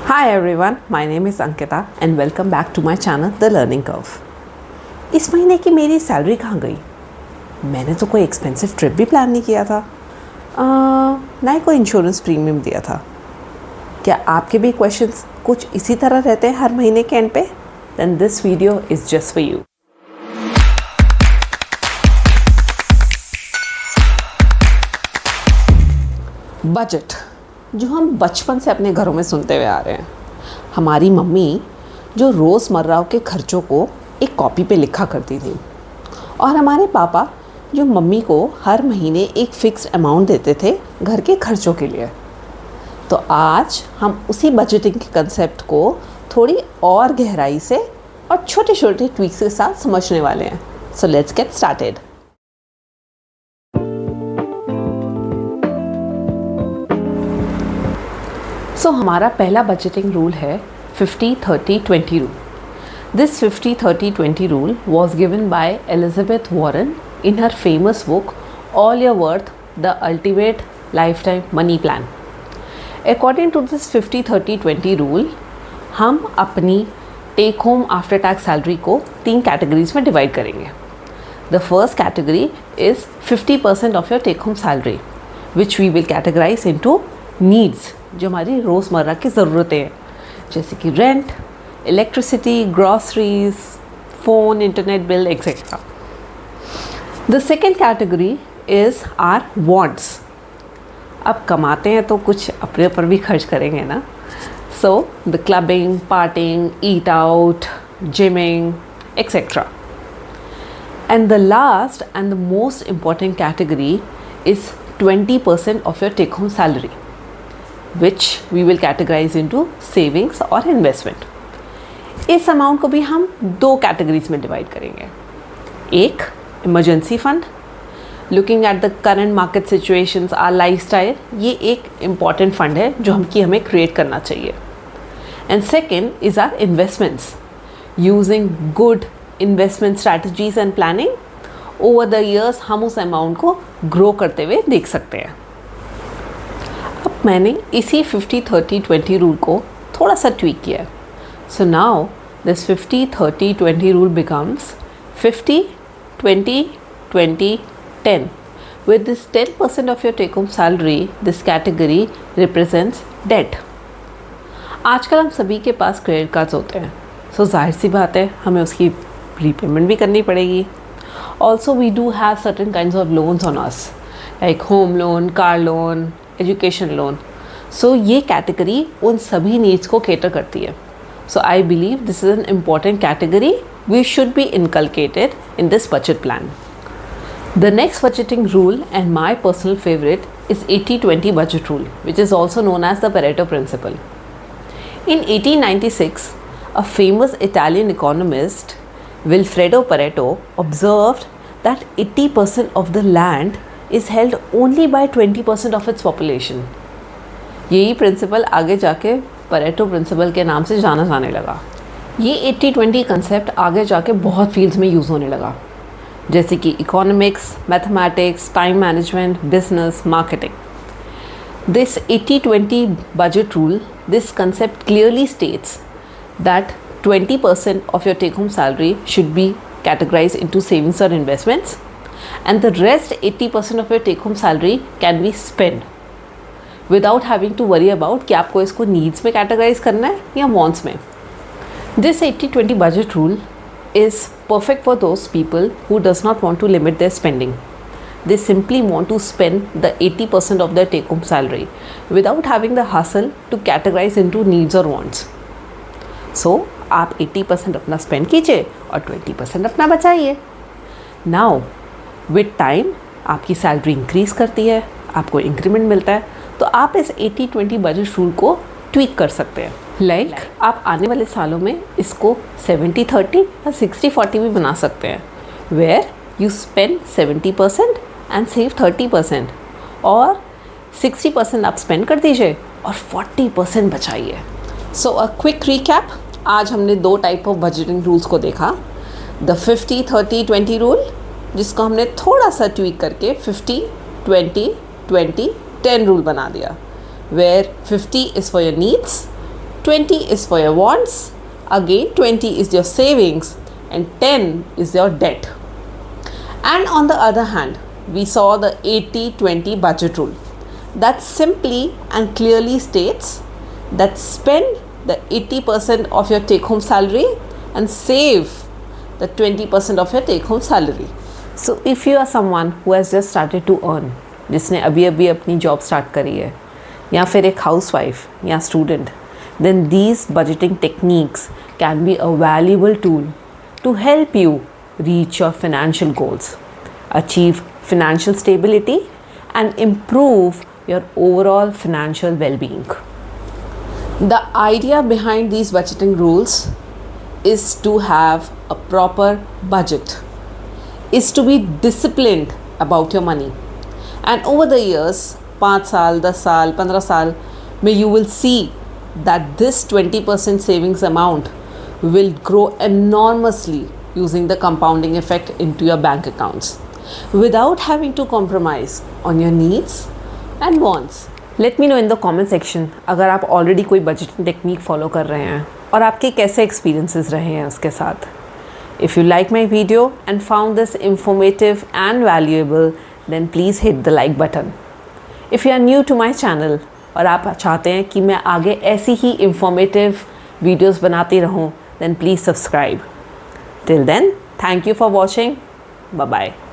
Hi everyone, my name is Ankita and welcome back to my channel The Learning Curve. इस महीने की मेरी salary कहाँ गई? मैंने तो कोई एक्सपेंसिव ट्रिप भी प्लान नहीं किया था, ना ही कोई इंश्योरेंस प्रीमियम दिया था। क्या आपके भी क्वेश्चंस कुछ इसी तरह रहते हैं हर महीने के एंड पे? Then this video is just for you. Budget जो हम बचपन से अपने घरों में सुनते हुए आ रहे हैं। हमारी मम्मी जो रोज़मर्रा के खर्चों को एक कॉपी पे लिखा करती थी और हमारे पापा जो मम्मी को हर महीने एक फ़िक्स्ड अमाउंट देते थे घर के खर्चों के लिए। तो आज हम उसी बजटिंग के कंसेप्ट को थोड़ी और गहराई से और छोटे छोटे ट्वीक्स के साथ समझने वाले हैं। So let's get started. So हमारा पहला बजटिंग रूल है 50-30-20 rule. This 50-30-20 rule was given by Elizabeth Warren in her famous book All Your Worth: The Ultimate Lifetime Money Plan. According to this 50-30-20 rule, हम अपनी take home after tax salary को 3 categories में divide करेंगे। The first category is 50% of your take home salary which we will categorise into needs, जो हमारी रोज़मर्रा की ज़रूरतें हैं, जैसे कि rent, electricity, groceries, phone, internet bill etcetera. The second category is our wants. अब कमाते हैं तो कुछ अपने ऊपर भी खर्च करेंगे ना। So the clubbing, partying, eat out, gymming etcetera. And the last and the most important category is 20% of your take home salary, which we will categorize into savings और investment. इस अमाउंट को भी हम 2 कैटेगरीज में divide करेंगे। एक emergency fund, looking at the current market situations, our lifestyle, ये एक इम्पॉर्टेंट फंड है जो हमें क्रिएट करना चाहिए। And second is our investments, using good investment strategies and planning. Over the years हम उस अमाउंट को ग्रो करते हुए देख सकते हैं। अब मैंने इसी 50-30-20 रूल को थोड़ा सा ट्वीक किया है। So now this 50-30-20 rule becomes 50-20-20-10। With this 10% of your take home salary, this category represents debt. आजकल हम सभी के पास क्रेडिट कार्ड्स होते हैं, सो जाहिर सी बात है हमें उसकी रीपेमेंट भी करनी पड़ेगी। Also, we do have certain kinds of loans on us, like home loan, car loan, education loan. So, ये category उन सभी needs को cater करती है. So, I believe this is an important category we should be inculcated in this budget plan. The next budgeting rule and my personal favorite is 80-20 budget rule, which is also known as the Pareto principle. In 1896, a famous Italian economist Vilfredo Pareto observed that 80% of the land is held only by 20% of its population. यही principal आगे जाके Pareto principal के नाम से जाना जाने लगा। ये 80-20 कंसेप्ट आगे जाके बहुत फील्ड्स में यूज़ होने लगा, जैसे कि economics, mathematics, time management, business, marketing. This 80-20 budget rule, this concept clearly states that 20% of your take home salary should be categorized into savings or investments, and the rest 80% of your take home salary can be spent without having to worry about कि आपको इसको needs में categorize करना है या wants में। This 80-20 budget rule is perfect for those people who does not want to limit their spending. They simply want to spend the 80% of their take home salary without having the hustle to categorize into needs or wants. So, आप 80% अपना spend कीजिए और 20% अपना बचाइए। Now with time आपकी salary increase करती है, आपको इंक्रीमेंट मिलता है, तो आप इस 80-20 बजट रूल को ट्वीक कर सकते हैं। लाइक आप आने वाले सालों में इसको 70-30 या 60-40 भी बना सकते हैं, where you spend 70% and save 30%, और 60% आप स्पेंड कर दीजिए और 40% बचाइए। सो अ क्विक रिकैप, आज हमने 2 टाइप ऑफ बजटिंग रूल्स को देखा। द 50-30-20 रूल, जिसको हमने थोड़ा सा ट्वीक करके 50-20-20-10 रूल बना दिया, where 50 is for your needs, 20 is for your wants, again 20 is your savings, and 10 is your debt. And on the other hand, we saw the 80-20 budget rule that simply and clearly states that spend the 80% of your take home salary and save the 20% of your take home salary. So if you are someone who has just started to earn, जिसने अभी अभी अपनी job start करी है, या फिर एक housewife या student, then these budgeting techniques can be a valuable tool to help you reach your financial goals, achieve financial stability, and improve your overall financial well-being. The idea behind these budgeting rules is to have a proper budget, is to be disciplined about your money. And over the years, 5 साल, 10 साल, 15 साल में you will see that this 20% savings amount will grow enormously using the compounding effect into your bank accounts without having to compromise on your needs and wants. Let me know in the comment section अगर आप already कोई budgeting technique follow कर रहे हैं और आपके कैसे experiences रहे हैं उसके साथ. If you like my video and found this informative and valuable, then please hit the like button. If you are new to my channel और आप चाहते हैं कि मैं आगे ऐसी ही informative videos बनाती रहूं, then please subscribe. Till then, thank you for watching. Bye bye.